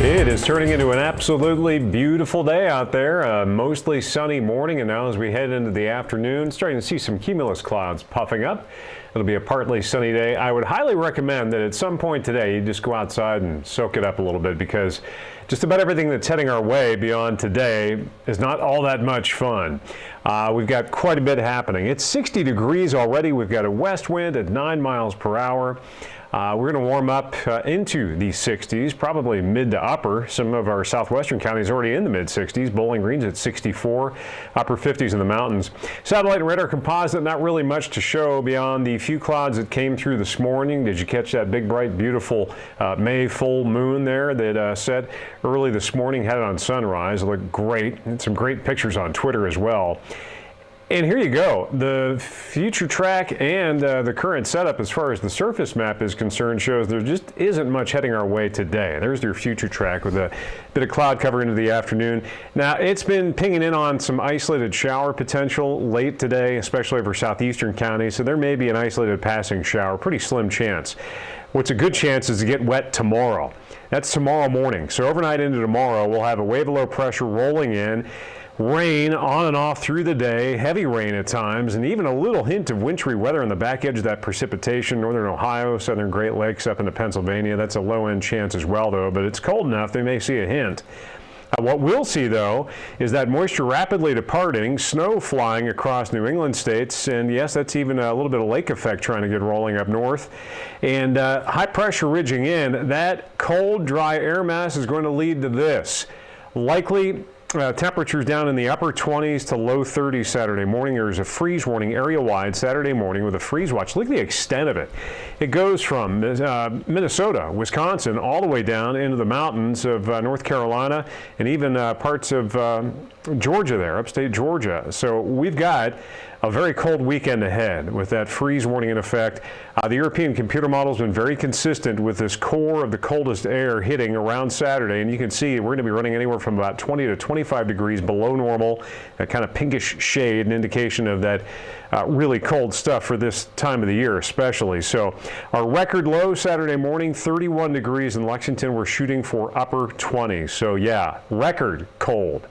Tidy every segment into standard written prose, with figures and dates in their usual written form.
It is turning into an absolutely beautiful day out there. A mostly sunny morning, and now as we head into the afternoon, starting to see some cumulus clouds puffing up. It'll be a partly sunny day. I would highly recommend that at some point today you just go outside and soak it up a little bit, because just about everything that's heading our way beyond today is not all that much fun. We've got quite a bit happening. It's 60 degrees already. We've got a west wind at 9 miles per hour. We're going to warm up into the 60s, probably mid to upper. Some of our southwestern counties already in the mid 60s. Bowling Green's at 64, upper 50s in the mountains. Satellite and radar composite, not really much to show beyond the few clouds that came through this morning. Did you catch that big, bright, beautiful May full moon there that set early this morning? Had it on sunrise. It looked great. And some great pictures on Twitter as well. And here you go. The FUTURETRACK and the current setup as far as the surface map is concerned shows there just isn't much heading our way today. There's your FUTURETRACK with a bit of cloud cover into the afternoon. Now, it's been pinging in on some isolated shower potential late today, especially over southeastern counties, so there may be an isolated passing shower, pretty slim chance. What's a good chance is to get wet tomorrow. That's tomorrow morning. So overnight into tomorrow, we'll have a wave of low pressure rolling in. Rain on and off through the day, heavy rain at times, and even a little hint of wintry weather on the back edge of that precipitation. Northern Ohio, southern Great Lakes up into Pennsylvania. That's a low-end chance as well, though, but it's cold enough they may see a hint. What we'll see, though, is that moisture rapidly departing, snow flying across New England states, and yes, that's even a little bit of lake effect trying to get rolling up north. And high pressure ridging in. That cold, dry air mass is going to lead to this. Likely temperatures down in the upper 20s to low 30s Saturday morning. There's a freeze warning area-wide Saturday morning with a freeze watch. Look at the extent of it. It goes from Minnesota, Wisconsin, all the way down into the mountains of North Carolina and even parts of Georgia there, upstate Georgia. So we've got a very cold weekend ahead with that freeze warning in effect. The European computer model has been very consistent with this core of the coldest air hitting around Saturday, and you can see we're going to be running anywhere from about 20 to 25 degrees below normal, a kind of pinkish shade, an indication of that really cold stuff for this time of the year especially. So our record low Saturday morning, 31 degrees in Lexington. We're shooting for upper 20s. So yeah, record cold.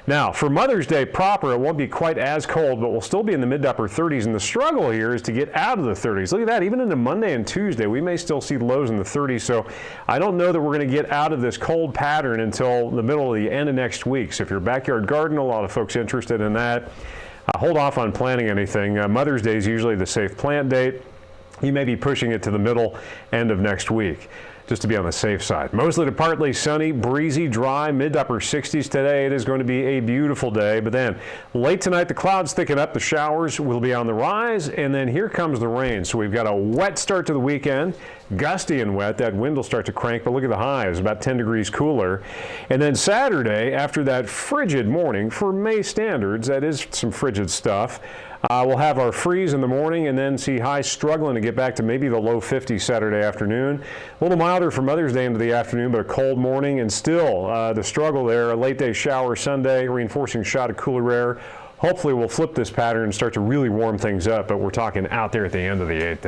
Now for Mother's Day proper, it won't be quite as cold, but we'll still be in the mid to upper 30s. And the struggle here is to get out of the 30s. Look at that. Even into Monday and Tuesday, we may still see lows in the 30s. So I don't know that we're going to get out of this cold pattern until the middle of the end of next week. So if you're a backyard garden, a lot of folks interested in that. Hold off on planting anything. Mother's Day is usually the safe plant date. You may be pushing it to the middle end of next week, just to be on the safe side. Mostly to partly sunny, breezy, dry, mid to upper 60s today. It is going to be a beautiful day, but then late tonight the clouds thicken up, the showers will be on the rise, and then here comes the rain. So we've got a wet start to the weekend, gusty and wet. That wind will start to crank, but look at the highs, about 10 degrees cooler. And then Saturday, after that frigid morning, for May standards, that is some frigid stuff. We'll have our freeze in the morning and then see highs struggling to get back to maybe the low 50s Saturday afternoon. A little milder for Mother's Day into the afternoon, but a cold morning, and still the struggle there. A late day shower Sunday, reinforcing shot of cooler air. Hopefully we'll flip this pattern and start to really warm things up, but we're talking out there at the end of the 8th day.